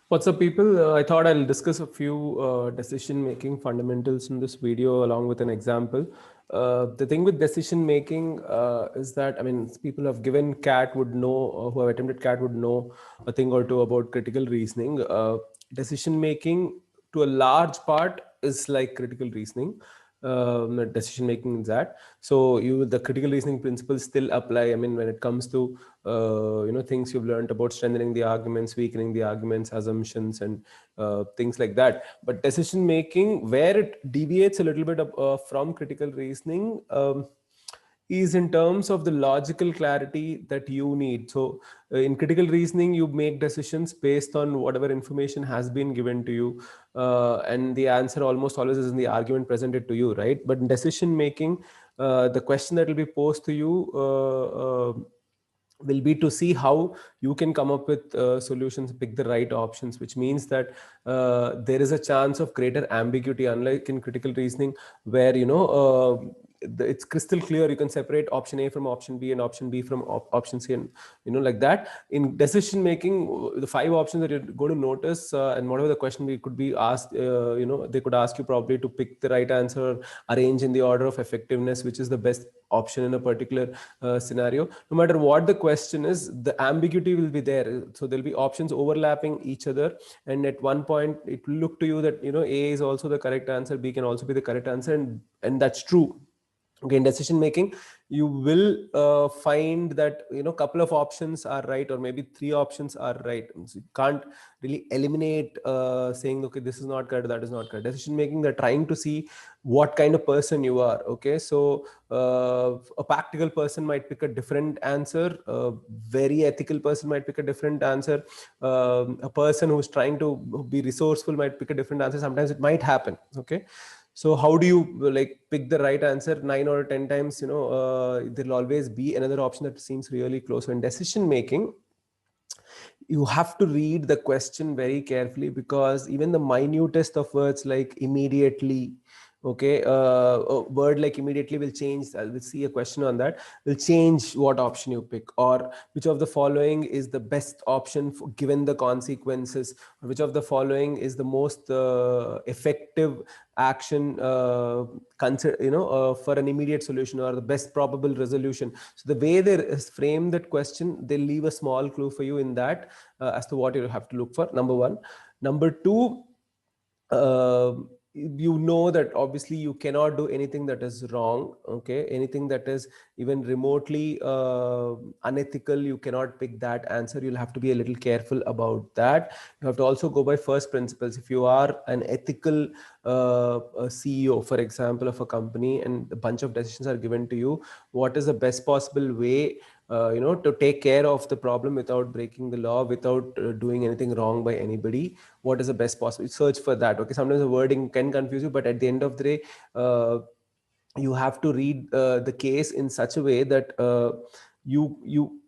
What's up, people? I thought I'll discuss a few decision-making fundamentals in this video along with an example. The thing with decision-making is that, I mean, people who have given CAT would know, who have attempted CAT would know a thing or two about critical reasoning. Decision-making, to a large part, is like critical reasoning. Decision making is that, so the critical reasoning principles still apply. I mean, when it comes to things you've learned about strengthening the arguments, weakening the arguments, assumptions, and things like that. But decision making, where it deviates a little bit from critical reasoning, is in terms of the logical clarity that you need. So in critical reasoning, you make decisions based on whatever information has been given to you, and the answer almost always is in the argument presented to you, right? But in decision making, the question that will be posed to you will be to see how you can come up with solutions, pick the right options, which means that there is a chance of greater ambiguity, unlike in critical reasoning, where it's crystal clear. You can separate option A from option B and option B from option C, and like that. In decision making, the 5 options that you're going to notice, and whatever the question we could be asked, they could ask you probably to pick the right answer, arrange in the order of effectiveness, which is the best option in a particular scenario. No matter what the question is, the ambiguity will be there. So there'll be options overlapping each other, and at one point it will look to you that A is also the correct answer, B can also be the correct answer, and that's true. Okay, in decision making, you will find that couple of options are right, or maybe 3 options are right. So you can't really eliminate saying, okay, this is not correct, that is not correct. Decision making, they're trying to see what kind of person you are. Okay, so a practical person might pick a different answer, a very ethical person might pick a different answer, a person who's trying to be resourceful might pick a different answer. Sometimes it might happen. Okay, so how do you pick the right answer? 9 or 10 times, there'll always be another option that seems really close. So in decision making, you have to read the question very carefully, because even the minutest of words like immediately, okay, a word like immediately will change. We'll see a question on that, will change what option you pick, or which of the following is the best option given the consequences, or which of the following is the most effective action for an immediate solution, or the best probable resolution. So the way they frame that question, they leave a small clue for you in that, as to what you have to look for. Number one. Number two, uh, that obviously you cannot do anything that is wrong. Okay, anything that is even remotely unethical, you cannot pick that answer. You'll have to be a little careful about that. You have to also go by first principles. If you are an ethical a CEO, for example, of a company, and a bunch of decisions are given to you, what is the best possible way to take care of the problem without breaking the law, without doing anything wrong by anybody? What is the best possible? Search for that. Okay, sometimes the wording can confuse you, but at the end of the day, you have to read the case in such a way that you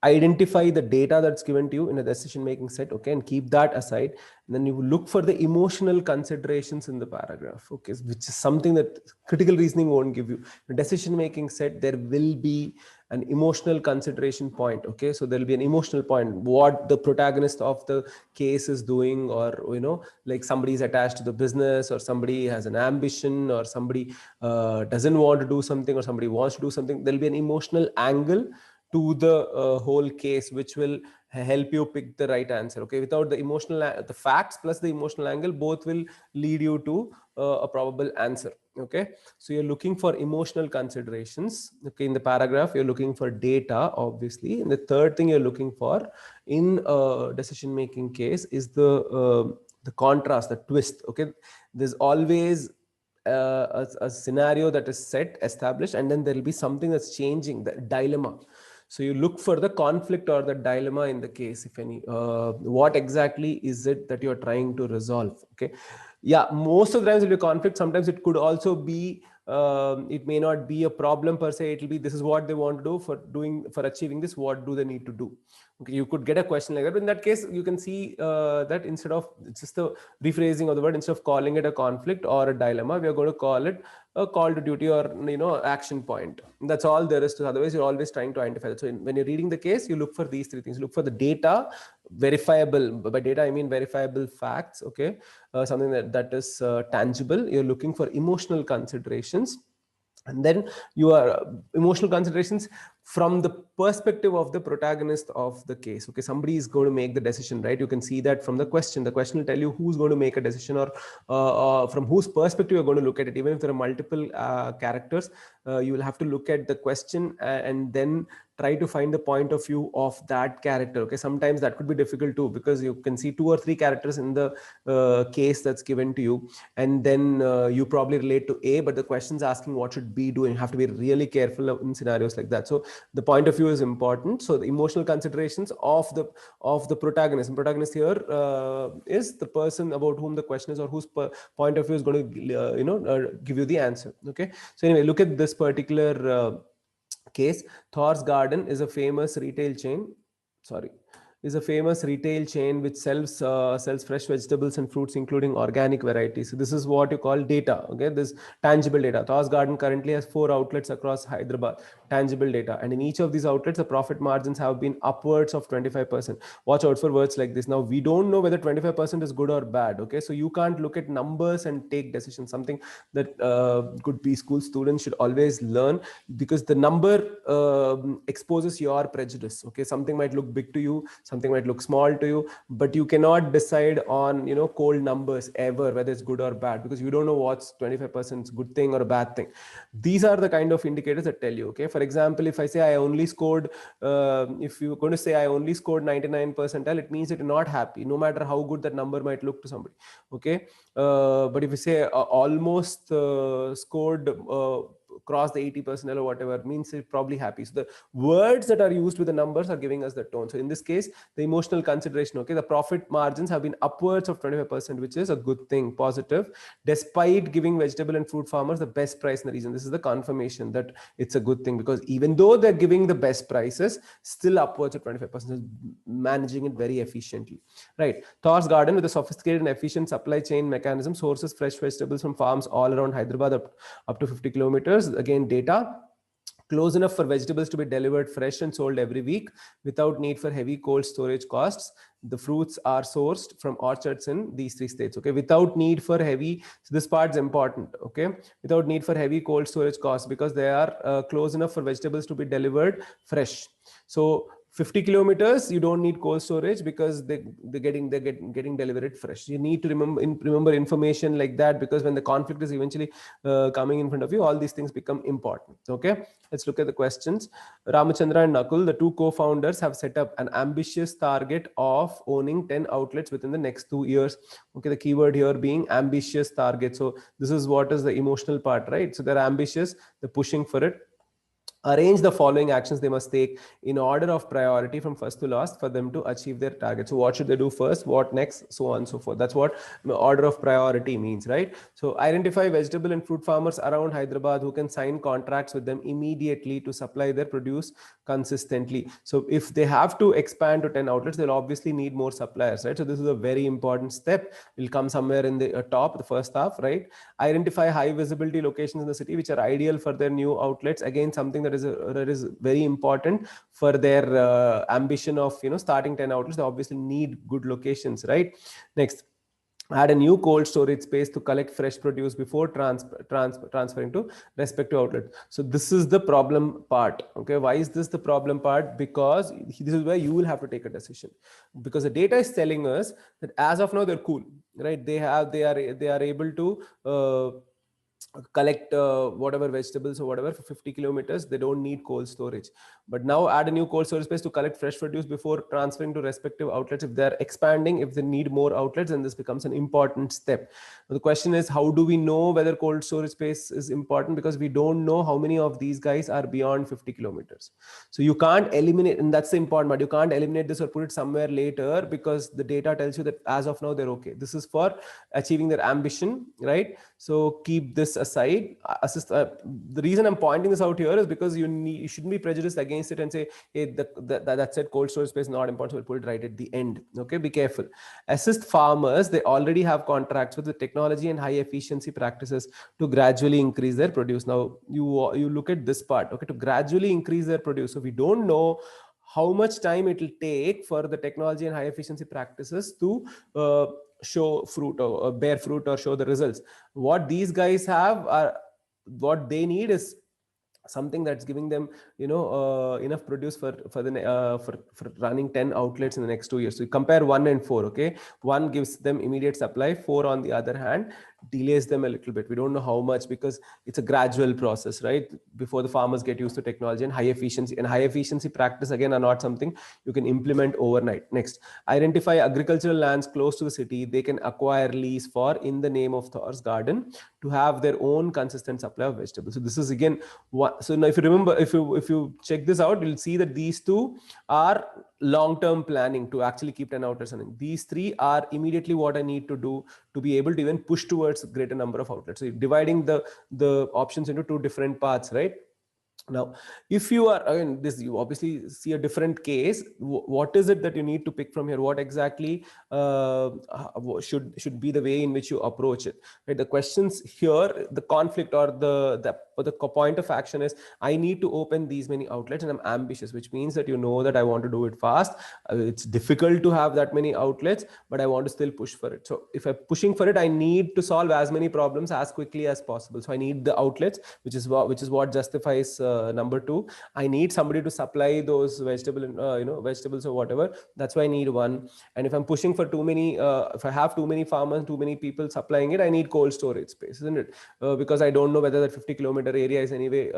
identify the data that's given to you in a decision making set. Okay, and keep that aside, and then you look for the emotional considerations in the paragraph. Okay, which is something that critical reasoning won't give you. The decision making set, there will be an emotional consideration point. Okay, so there'll be an emotional point, what the protagonist of the case is doing, or like somebody is attached to the business, or somebody has an ambition, or somebody doesn't want to do something, or somebody wants to do something. There'll be an emotional angle to the whole case, which will help you pick the right answer. Okay, without the emotional, the facts plus the emotional angle, both will lead you to a probable answer. Okay, so you're looking for emotional considerations. Okay, in the paragraph, you're looking for data, obviously. And the third thing you're looking for in a decision making case is the contrast, the twist. Okay, there's always a scenario that is set, established, and then there will be something that's changing, the dilemma. So you look for the conflict or the dilemma in the case, if any. What exactly is it that you're trying to resolve? Okay, yeah, most of the times it will be conflict. Sometimes it could also be, it may not be a problem per se. It will be, this is what they want to do, for achieving this, what do they need to do? Okay, you could get a question like that. But in that case, you can see that instead of, it's just the rephrasing of the word, instead of calling it a conflict or a dilemma, we are going to call it a call to duty or action point. That's all there is to. Otherwise, you're always trying to identify that. So when you're reading the case, you look for these three things. You look for the data, verifiable. By data, I mean verifiable facts. Okay, something that is tangible. You're looking for emotional considerations. And then you are emotional considerations from the perspective of the protagonist of the case. Okay, somebody is going to make the decision, right? You can see that from the question. The question will tell you who's going to make a decision, or from whose perspective you're going to look at it. Even if there are multiple characters, you will have to look at the question and then try to find the point of view of that character. Okay, sometimes that could be difficult too, because you can see 2 or 3 characters in the case that's given to you, and then you probably relate to A, but the question's asking what should B do, and you have to be really careful in scenarios like that. So the point of view is important. So the emotional considerations of the protagonist. And protagonist here is the person about whom the question is, or whose point of view is going to give you the answer. Okay, so anyway, look at this particular case. Thor's Garden is a famous retail chain. Is a famous retail chain which sells fresh vegetables and fruits, including organic varieties. So this is what you call data. Okay, this tangible data. Thor's Garden currently has 4 outlets across Hyderabad. Tangible data, and in each of these outlets, the profit margins have been upwards of 25%. Watch out for words like this. Now, we don't know whether 25% is good or bad. Okay, so you can't look at numbers and take decisions. Something that good B school students should always learn, because the number exposes your prejudice. Okay, something might look big to you, something might look small to you, but you cannot decide on cold numbers ever whether it's good or bad, because you don't know what's 25% good thing or a bad thing. These are the kind of indicators that tell you. Okay, for example, if I say I only scored if you're going to say I only scored 99 percentile, it means that you're not happy, no matter how good that number might look to somebody. Okay, but if you say almost scored cross the 80% or whatever, means you're probably happy. So the words that are used with the numbers are giving us the tone. So in this case, the emotional consideration, okay, the profit margins have been upwards of 25%, which is a good thing, positive, despite giving vegetable and fruit farmers the best price in the region. This is the confirmation that it's a good thing, because even though they're giving the best prices, still upwards of 25% is managing it very efficiently, right? Thor's Garden, with a sophisticated and efficient supply chain mechanism, sources fresh vegetables from farms all around Hyderabad up to 50 kilometers. Again, data close enough for vegetables to be delivered fresh and sold every week without need for heavy cold storage costs. The fruits are sourced from orchards in these 3 states. Okay, without need for heavy, so this part's important. Okay, without need for heavy cold storage costs, because they are close enough for vegetables to be delivered fresh. So 50 kilometers, you don't need cold storage, because they're getting delivered fresh. You need to remember information like that, because when the conflict is eventually coming in front of you, all these things become important. Okay, let's look at the questions. Ramachandra and Nakul, the 2 co-founders, have set up an ambitious target of owning 10 outlets within the next 2 years. Okay, the keyword here being ambitious target. So this is what is the emotional part, right? So they're ambitious, they're pushing for it. Arrange the following actions they must take in order of priority from first to last for them to achieve their target. So what should they do first, what next, so on and so forth. That's what order of priority means, right? So identify vegetable and fruit farmers around Hyderabad who can sign contracts with them immediately to supply their produce consistently. So if they have to expand to 10 outlets, they'll obviously need more suppliers, right? So this is a very important step. Will come somewhere in the top, the first half, right? Identify high visibility locations in the city which are ideal for their new outlets. Again, something that is very important for their ambition of starting 10 outlets. They obviously need good locations, right? Next, add a new cold storage space to collect fresh produce before transferring to respective outlet. So this is the problem part. Okay, why is this the problem part? Because this is where you will have to take a decision, because the data is telling us that as of now they're cool, right? They are able to collect whatever vegetables or whatever for 50 kilometers. They don't need cold storage. But now add a new cold storage space to collect fresh produce before transferring to respective outlets. If they're expanding, if they need more outlets, then this becomes an important step. Now, the question is, how do we know whether cold storage space is important? Because we don't know how many of these guys are beyond 50 kilometers. So you can't eliminate, and that's the important part. You can't eliminate this or put it somewhere later, because the data tells you that as of now they're okay. This is for achieving their ambition, right? So keep this this aside, the reason I'm pointing this out here is because you shouldn't be prejudiced against it and say, hey, that said cold storage space is not important, so we'll put it right at the end. Okay, be careful. Assist farmers, they already have contracts with the technology and high efficiency practices to gradually increase their produce. Now you look at this part, okay, to gradually increase their produce. So we don't know how much time it will take for the technology and high efficiency practices to show fruit or bear fruit or show the results. What these guys have are, what they need is something that's giving them enough produce for running 10 outlets in the next 2 years. So you compare 1 and 4. Okay, 1 gives them immediate supply, 4 on the other hand delays them a little bit. We don't know how much because it's a gradual process, right, before the farmers get used to technology and high efficiency practice again are not something you can implement overnight. Next, identify agricultural lands close to the city they can acquire lease for in the name of Thor's garden to have their own consistent supply of vegetables. So this is again what, so now if you remember, if you check this out, you'll see that these two are long-term planning to actually keep 10 outlets running. These 3 are immediately what I need to do to be able to even push towards a greater number of outlets. So you're dividing the options into 2 different parts, right? Now, if you are, again, this, you obviously see a different case. What is it that you need to pick from here? What exactly should be the way in which you approach it? Right? The questions here, the conflict or the point of action is, I need to open these many outlets and I'm ambitious, which means that you know that I want to do it fast. It's difficult to have that many outlets, but I want to still push for it. So if I'm pushing for it, I need to solve as many problems as quickly as possible. So I need the outlets, which is what justifies number 2. I need somebody to supply those vegetables or whatever. That's why I need 1. And if I'm pushing for too many, if I have too many farmers, too many people supplying it, I need cold storage space, isn't it? Because I don't know whether that 50-kilometer area is anyway,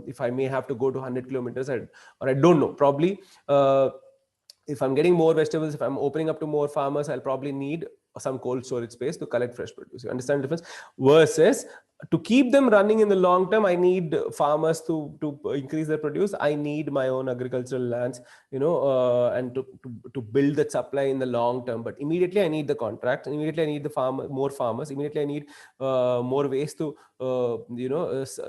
if I may have to go to 100 kilometers, or I don't know, probably if I'm getting more vegetables, if I'm opening up to more farmers, I'll probably need some cold storage space to collect fresh produce. You understand the difference? Versus to keep them running in the long term, I need farmers to increase their produce. I need my own agricultural lands, and to build that supply in the long term. But immediately I need the contract. Immediately I need more farmers. Immediately I need more ways to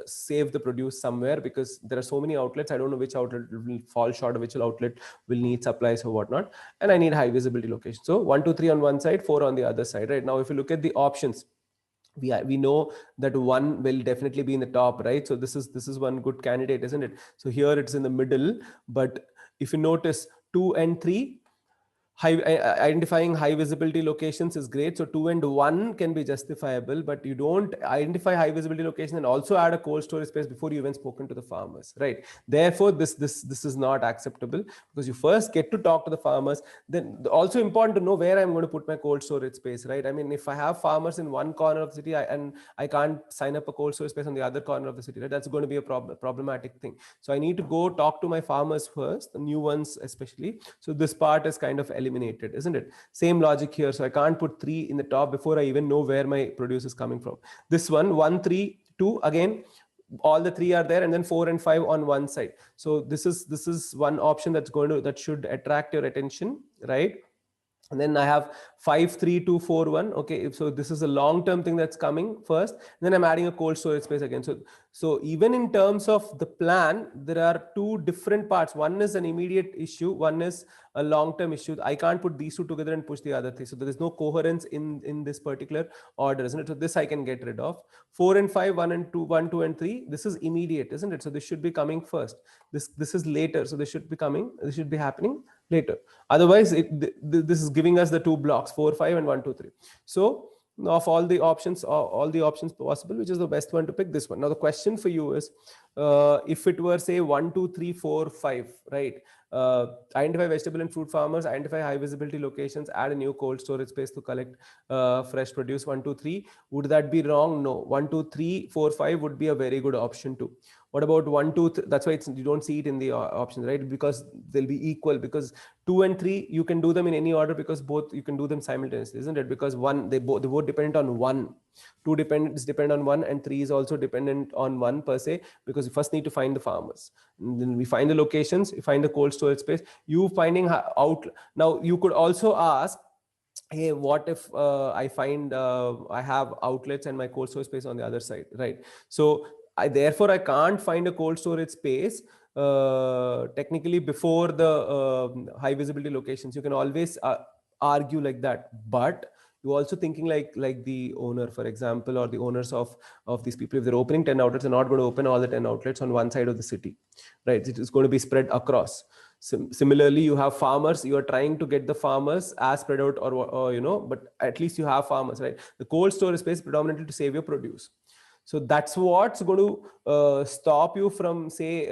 save the produce somewhere, because there are so many outlets. I don't know which outlet will fall short, or which outlet will need supplies or whatnot. And I need high visibility location. So 1, 2, 3 on one side, 4 on the other side. Right now, if you look at the options, we know that 1 will definitely be in the top, right? So this is one good candidate, isn't it? So here it's in the middle, but if you notice 2 and 3, identifying high visibility locations is great. So 2 and 1 can be justifiable, but you don't identify high visibility location and also add a cold storage space before you even spoken to the farmers, right? Therefore, this is not acceptable, because you first get to talk to the farmers. Then also important to know where I'm going to put my cold storage space, right? I mean, if I have farmers in one corner of the city and I can't sign up a cold storage space on the other corner of the city, right? That's going to be a problematic thing. So I need to go talk to my farmers first, the new ones especially. So this part is kind of eliminated, isn't it? Same logic here. So I can't put 3 in the top before I even know where my produce is coming from. This one, 1, 3, 2, again, all the 3 are there, and then 4 and 5 on one side. So this is one option that should attract your attention, right? And then I have 5, 3, 2, 4, 1. Okay, so this is a long-term thing that's coming first. And then I'm adding a cold storage space again. So even in terms of the plan, there are 2 different parts. One is an immediate issue. One is a long-term issue. I can't put these 2 together and push the other 3. So there is no coherence in this particular order, isn't it? So this I can get rid of. 4 and 5, 1 and 2, 1, 2 and 3. This is immediate, isn't it? So this should be coming first. This is later. So this should be happening later. Otherwise, this is giving us the 2 blocks, 4, 5 and 1, 2, 3. So of all the options possible, which is the best one to pick? This one. Now the question for you is, if it were say 1, 2, 3, 4, 5, right? Identify vegetable and fruit farmers, identify high visibility locations, add a new cold storage space to collect fresh produce, 1, 2, 3. Would that be wrong? No. 1, 2, 3, 4, 5 would be a very good option too. What about 1, 2, that's why you don't see it in the options, right? Because they'll be equal, because 2 and 3, you can do them in any order, because both you can do them simultaneously, isn't it? Because they both depend on 1. 2 depend on 1, and 3 is also dependent on 1 per se, because you first need to find the farmers. And then we find the locations, you find the cold storage space, you finding out. Now you could also ask, hey, what if I find I have outlets and my cold storage space on the other side, right? So therefore I can't find a cold storage space technically before the high visibility locations. You can always argue like that, but you also thinking like the owner, for example, or the owners of these people, if they're opening 10 outlets, they're not going to open all the 10 outlets on one side of the city, right? It is going to be spread across. Similarly, you have farmers, you are trying to get the farmers as spread out, or but at least you have farmers, right? The cold storage space predominantly to save your produce. So that's what's going to stop you from, say,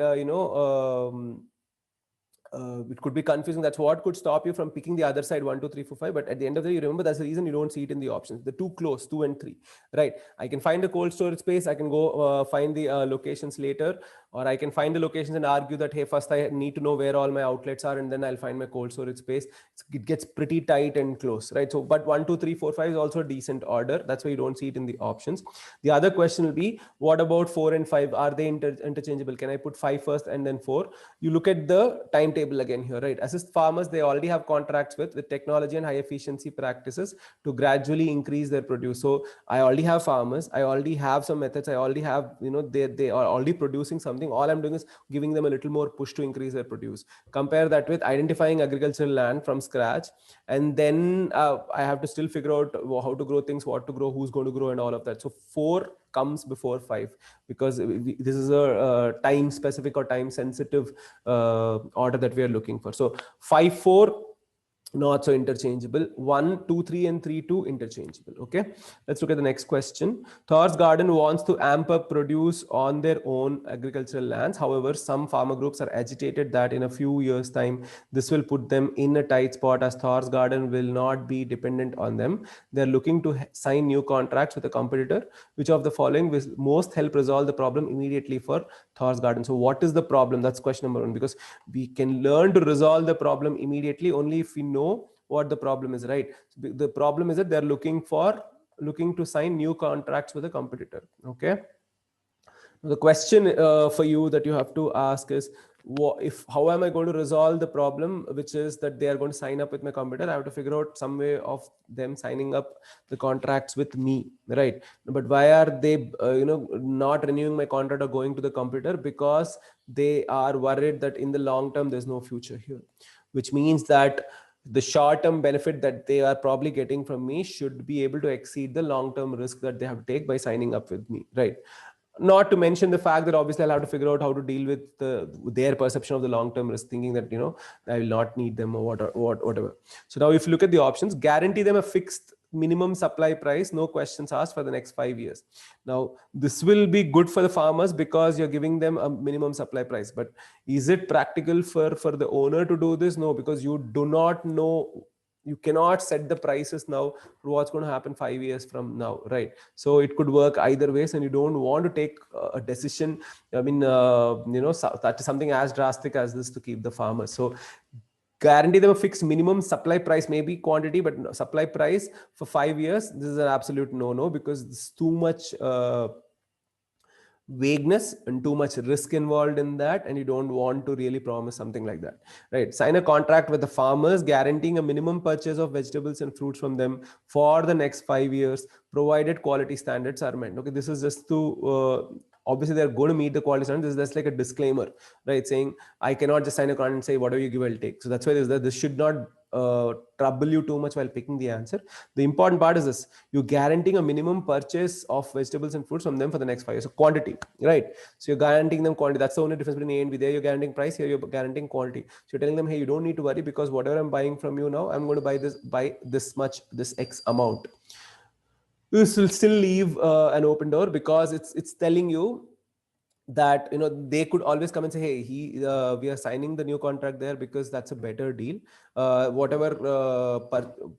it could be confusing. That's what could stop you from picking the other side, 1, 2, 3, 4, 5. But at the end of the day, you remember that's the reason you don't see it in the options. The too close, 2 and 3, right? I can find a cold storage space. I can go find the locations later, or I can find the locations and argue that, hey, first I need to know where all my outlets are, and then I'll find my cold storage space. It gets pretty tight and close, right? So, but 1, 2, 3, 4, 5 is also a decent order. That's why you don't see it in the options. The other question will be, what about 4 and 5? Are they interchangeable? Can I put 5 first and then 4? You look at the timetable again here, right? Assist farmers, they already have contracts with technology and high efficiency practices to gradually increase their produce. So I already have farmers, I already have some methods, I already have, they are already producing something. All I'm doing is giving them a little more push to increase their produce. Compare that with identifying agricultural land from scratch, and then I have to still figure out how to grow things, what to grow, who's going to grow, and all of that. So 4 comes before 5, because this is a time specific or time sensitive order that we are looking for. So 5, 4 not so interchangeable. 1, 2, 3 and 3, 2 interchangeable. Okay, let's look at the next question. Thor's Garden wants to amp up produce on their own agricultural lands. However, some farmer groups are agitated that in a few years time this will put them in a tight spot, as Thor's Garden will not be dependent on them. They're looking to sign new contracts with a competitor. Which of the following will most help resolve the problem immediately for Thor's Garden? So what is the problem? That's question number 1, because we can learn to resolve the problem immediately only if we know what the problem is, right? So the problem is that they're looking to sign new contracts with a competitor. Okay, the question for you that you have to ask is, how am I going to resolve the problem, which is that they are going to sign up with my competitor? I have to figure out some way of them signing up the contracts with me, right? But why are they not renewing my contract or going to the competitor? Because they are worried that in the long term there's no future here, which means that the short term benefit that they are probably getting from me should be able to exceed the long term risk that they have to take by signing up with me, right? Not to mention the fact that obviously I'll have to figure out how to deal with their perception of the long-term risk, thinking that I will not need them or whatever. So now if you look at the options, guarantee them a fixed minimum supply price, no questions asked, for the next 5 years. Now this will be good for the farmers because you're giving them a minimum supply price, but is it practical for the owner to do this? No, because you do not know, you cannot set the prices now for what's going to happen 5 years from now, right? So it could work either ways, and you don't want to take a decision, I mean, that is something as drastic as this to keep the farmers. So guarantee them a fixed minimum supply price, maybe quantity, but supply price for 5 years. This is an absolute no, because it's too much vagueness and too much risk involved in that, and you don't want to really promise something like that, right? Sign a contract with the farmers guaranteeing a minimum purchase of vegetables and fruits from them for the next 5 years, provided quality standards are met. Okay, this is just to obviously they're going to meet the quality standards. This is just like a disclaimer, right? Saying I cannot just sign a contract and say whatever you give I'll take. So that's why this should not trouble you too much while picking the answer. The important part is this: you're guaranteeing a minimum purchase of vegetables and fruits from them for the next 5 years. So quantity, right? So you're guaranteeing them quantity. That's the only difference between A and B. There you're guaranteeing price, here you're guaranteeing quantity. So you're telling them, hey, you don't need to worry, because whatever I'm buying from you now, I'm going to buy this much, this X amount. This will still leave an open door, because it's telling you that they could always come and say, hey, we are signing the new contract there because that's a better deal. Whatever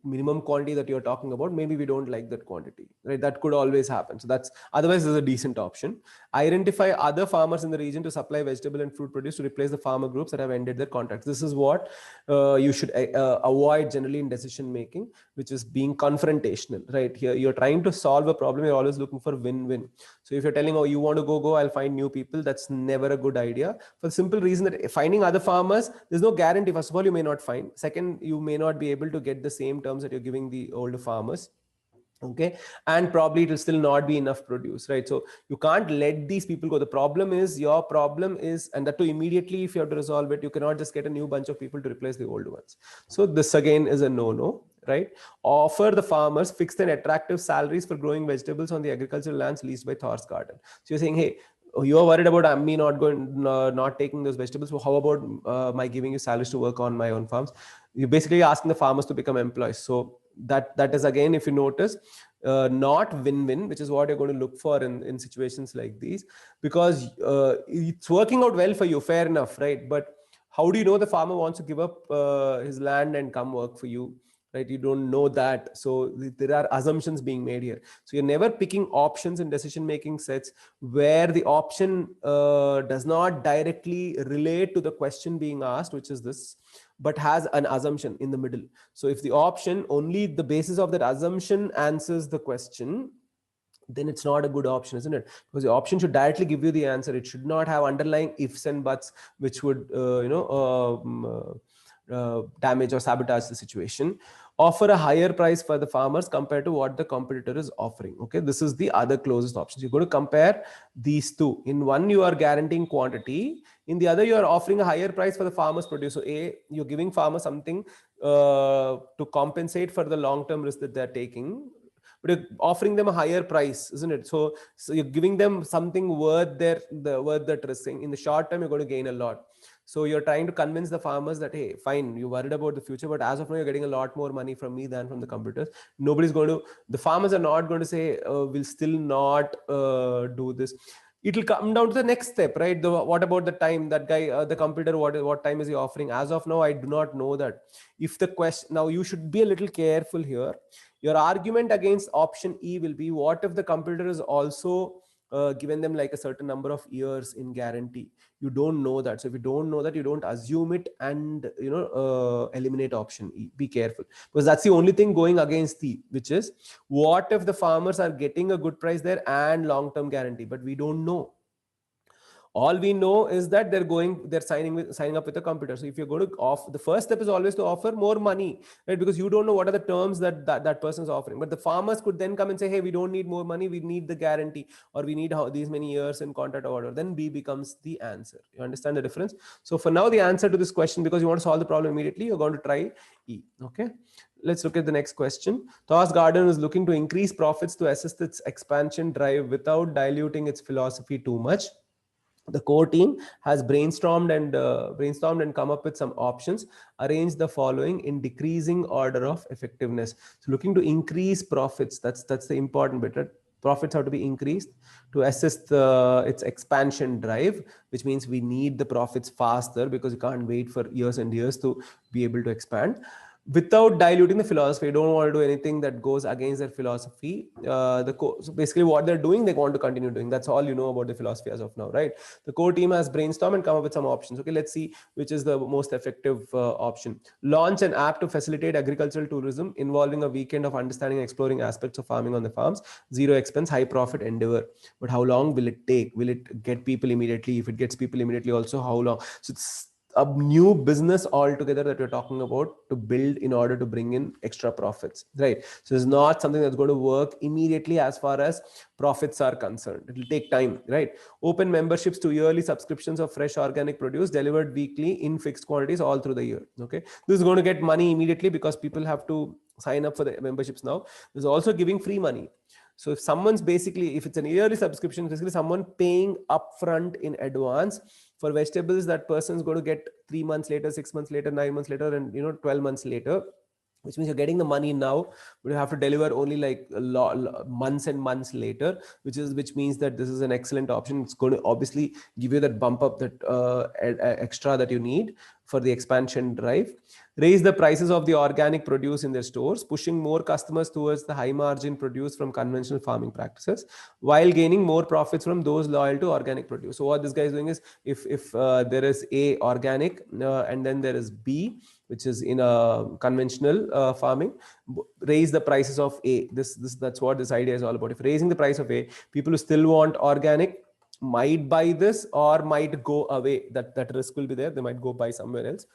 minimum quantity that you're talking about, maybe we don't like that quantity, right? That could always happen. So that's, otherwise there's a decent option. Identify other farmers in the region to supply vegetable and fruit produce to replace the farmer groups that have ended their contracts. This is what you should avoid generally in decision making, which is being confrontational, right? Here you're trying to solve a problem, you're always looking for win-win. So if you're telling, oh, you want to go, I'll find new people, that's never a good idea, for the simple reason that finding other farmers, there's no guarantee. First of all, you may not find. second, you may not be able to get the same terms that you're giving the older farmers. Okay, and probably it will still not be enough produce, right? So you can't let these people go. The problem is, your problem is, and that too immediately, if you have to resolve it, you cannot just get a new bunch of people to replace the old ones. So this again is a no, right? Offer the farmers fixed and attractive salaries for growing vegetables on the agricultural lands leased by Thor's garden. So you're saying, hey, you are worried about me not going, not taking those vegetables. So how about my giving you salaries to work on my own farms? You're basically asking the farmers to become employees. So that is, again, if you notice, not win-win, which is what you're going to look for in situations like these, because it's working out well for you, fair enough, right? But how do you know the farmer wants to give up his land and come work for you, right? You don't know that. So there are assumptions being made here. So you're never picking options in decision making sets where the option does not directly relate to the question being asked, which is this, but has an assumption in the middle. So if the option, only the basis of that assumption answers the question, then it's not a good option, isn't it? Because the option should directly give you the answer. It should not have underlying ifs and buts, which would damage or sabotage the situation. Offer a higher price for the farmers compared to what the competitor is offering. Okay, this is the other closest option. You're going to compare these two. In one, you are guaranteeing quantity. In the other, you are offering a higher price for the farmers produce. So A, you're giving farmers something to compensate for the long-term risk that they're taking, but you're offering them a higher price, isn't it? So you're giving them something worth that risk. In the short term, you're going to gain a lot. So you're trying to convince the farmers that, hey, fine, you're worried about the future, but as of now, you're getting a lot more money from me than from the competitors. The farmers are not going to say, we'll still not do this. It will come down to the next step, right? What about the time? That guy, the competitor, what time is he offering? As of now, I do not know that. If the question, now you should be a little careful here. Your argument against option E will be, what if the competitor is also given them like a certain number of years in guarantee? You don't know that. So if you don't know that, you don't assume it and eliminate option E. Be careful, because that's the only thing going against E, which is, what if the farmers are getting a good price there and long-term guarantee, but we don't know. All we know is that they're signing up with a competitor. So if you're going to offer, the first step is always to offer more money, right? Because you don't know what are the terms that person is offering. But the farmers could then come and say, hey, we don't need more money, we need the guarantee, or we need these many years in contract or whatever. Then B becomes the answer. You understand the difference? So for now, the answer to this question, because you want to solve the problem immediately, you're going to try E. Okay, let's look at the next question. Thor's Garden is looking to increase profits to assist its expansion drive without diluting its philosophy too much. The core team has brainstormed and come up with some options. Arrange the following in decreasing order of effectiveness. So looking to increase profits, that's the important bit, right? Profits have to be increased to assist its expansion drive, which means we need the profits faster, because you can't wait for years and years to be able to expand without diluting the philosophy. You don't want to do anything that goes against their philosophy. So basically what they're doing, they want to continue doing. That's all you know about the philosophy as of now, right? The core team has brainstormed and come up with some options. Okay, let's see which is the most effective option. Launch an app to facilitate agricultural tourism involving a weekend of understanding and exploring aspects of farming on the farms. Zero expense, high profit endeavor. But how long will it take? Will it get people immediately? If it gets people immediately, also how long? So it's a new business altogether that we're talking about to build in order to bring in extra profits, right? So it's not something that's going to work immediately as far as profits are concerned. It will take time, right? Open memberships to yearly subscriptions of fresh organic produce delivered weekly in fixed quantities all through the year. Okay, this is going to get money immediately because people have to sign up for the memberships now. There's also giving free money. So if someone's if it's an yearly subscription, basically someone paying upfront in advance for vegetables that person's going to get 3 months later, 6 months later, 9 months later, and 12 months later, which means you're getting the money now, but you have to deliver only like months and months later, which means that this is an excellent option. It's going to obviously give you that bump up, that extra that you need for the expansion drive. Raise the prices of the organic produce in their stores, pushing more customers towards the high margin produce from conventional farming practices, while gaining more profits from those loyal to organic produce. So what this guy is doing is, if there is A, organic, and then there is B, which is in a conventional farming, raise the prices of A. That's what this idea is all about. If raising the price of A, people who still want organic might buy this or might go away. That risk will be there. They might go buy somewhere else.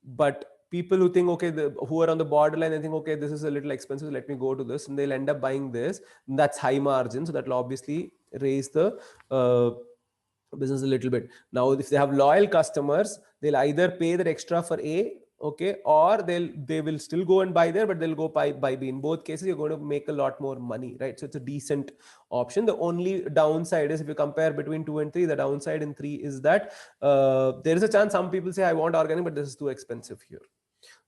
But people who think, okay, who are on the borderline, they think, okay, this is a little expensive, let me go to this, and they'll end up buying this. And that's high margin, so that will obviously raise the business a little bit. Now, if they have loyal customers, they'll either pay that extra for A, okay, or they will still go and buy there, but they'll go buy B. In both cases, you're going to make a lot more money, right? So it's a decent option. The only downside is, if you compare between 2 and 3, the downside in 3 is that there is a chance some people say, I want organic, but this is too expensive here.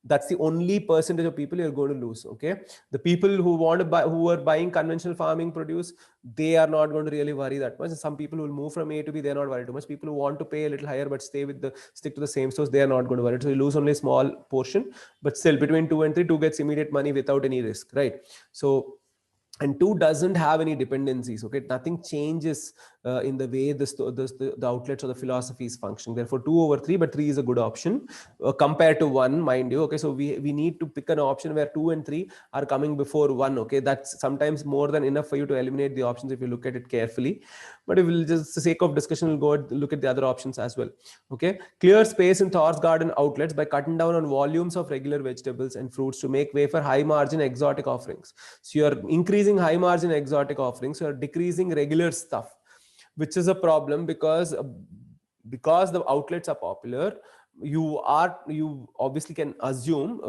That's the only percentage of people you're going to lose. Okay, the people who want to buy, who are buying conventional farming produce, they are not going to really worry that much. And some people will move from A to B, they're not worried too much. People who want to pay a little higher but stick to the same source, they are not going to worry. So you lose only a small portion, but still between 2 and 3, 2 gets immediate money without any risk, right? So, and 2 doesn't have any dependencies. Okay, nothing changes in the way the outlets or the philosophy is functioning. Therefore 2 over 3, but 3 is a good option compared to 1, mind you. Okay, so we need to pick an option where 2 and 3 are coming before 1. Okay, that's sometimes more than enough for you to eliminate the options if you look at it carefully. But if we'll just, for the sake of discussion, we'll go and look at the other options as well. Okay, clear space in Thor's garden outlets by cutting down on volumes of regular vegetables and fruits to make way for high margin exotic offerings. So you're increasing high margin exotic offerings, you're decreasing regular stuff, which is a problem because the outlets are popular. You obviously can assume,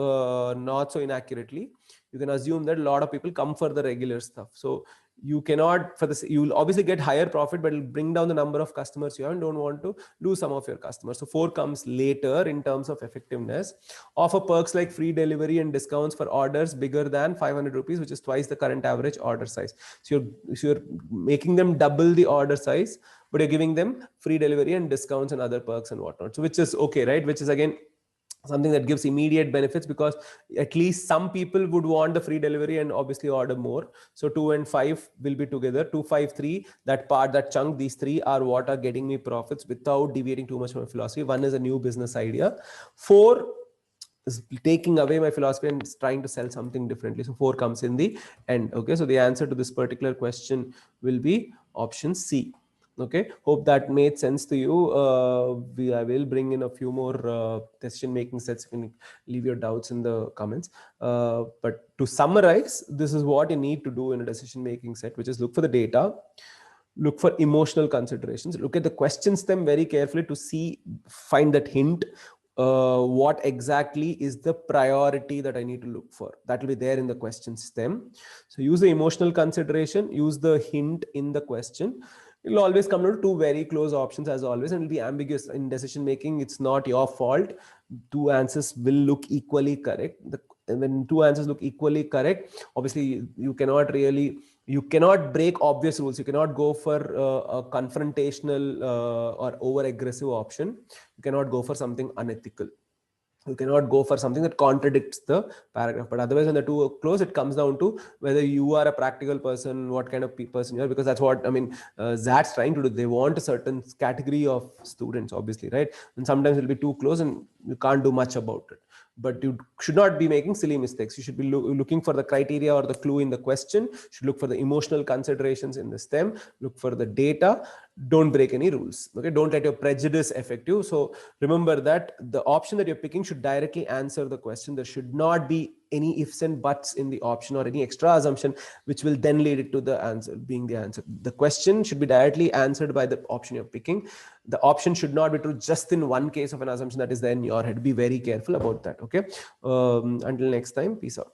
not so inaccurately, you can assume that a lot of people come for the regular stuff. So you cannot, for this, you'll obviously get higher profit, but it'll bring down the number of customers you have and don't want to lose some of your customers. So 4 comes later in terms of effectiveness. Offer perks like free delivery and discounts for orders bigger than 500 rupees, which is twice the current average order size. So you're making them double the order size, but you're giving them free delivery and discounts and other perks and whatnot. So which is okay, right? Which is again something that gives immediate benefits, because at least some people would want the free delivery and obviously order more. So 2 and 5 will be together. 2, 5, 3, that part, that chunk, these 3 are what are getting me profits without deviating too much from my philosophy. 1 is a new business idea. 4 is taking away my philosophy and trying to sell something differently. So 4 comes in the end. Okay, so the answer to this particular question will be option C. Okay, hope that made sense to you. I will bring in a few more decision making sets. You can leave your doubts in the comments. But to summarize, this is what you need to do in a decision making set, which is look for the data, look for emotional considerations, look at the question stem very carefully to find that hint. What exactly is the priority that I need to look for? That will be there in the question stem. So use the emotional consideration, use the hint in the question. It'll always come to 2 very close options as always, and it'll be ambiguous in decision making. It's not your fault. 2 answers will look equally correct. And when 2 answers look equally correct, obviously you cannot break obvious rules. You cannot go for a confrontational or over aggressive option. You cannot go for something unethical. You cannot go for something that contradicts the paragraph. But otherwise, when the 2 are close, it comes down to whether you are a practical person, what kind of person you are, because that's what, I mean, XAT's trying to do. They want a certain category of students, obviously, right? And sometimes it'll be too close and you can't do much about it. But you should not be making silly mistakes. You should be looking for the criteria or the clue in the question. You should look for the emotional considerations in the stem. Look for the data. Don't break any rules. Okay, don't let your prejudice affect you. So remember that the option that you're picking should directly answer the question. There should not be any ifs and buts in the option or any extra assumption which will then lead it to the answer being the answer. The question should be directly answered by the option you're picking. The option should not be true just in one case of an assumption that is there in your head. Be very careful about that. Okay, until next time, peace out.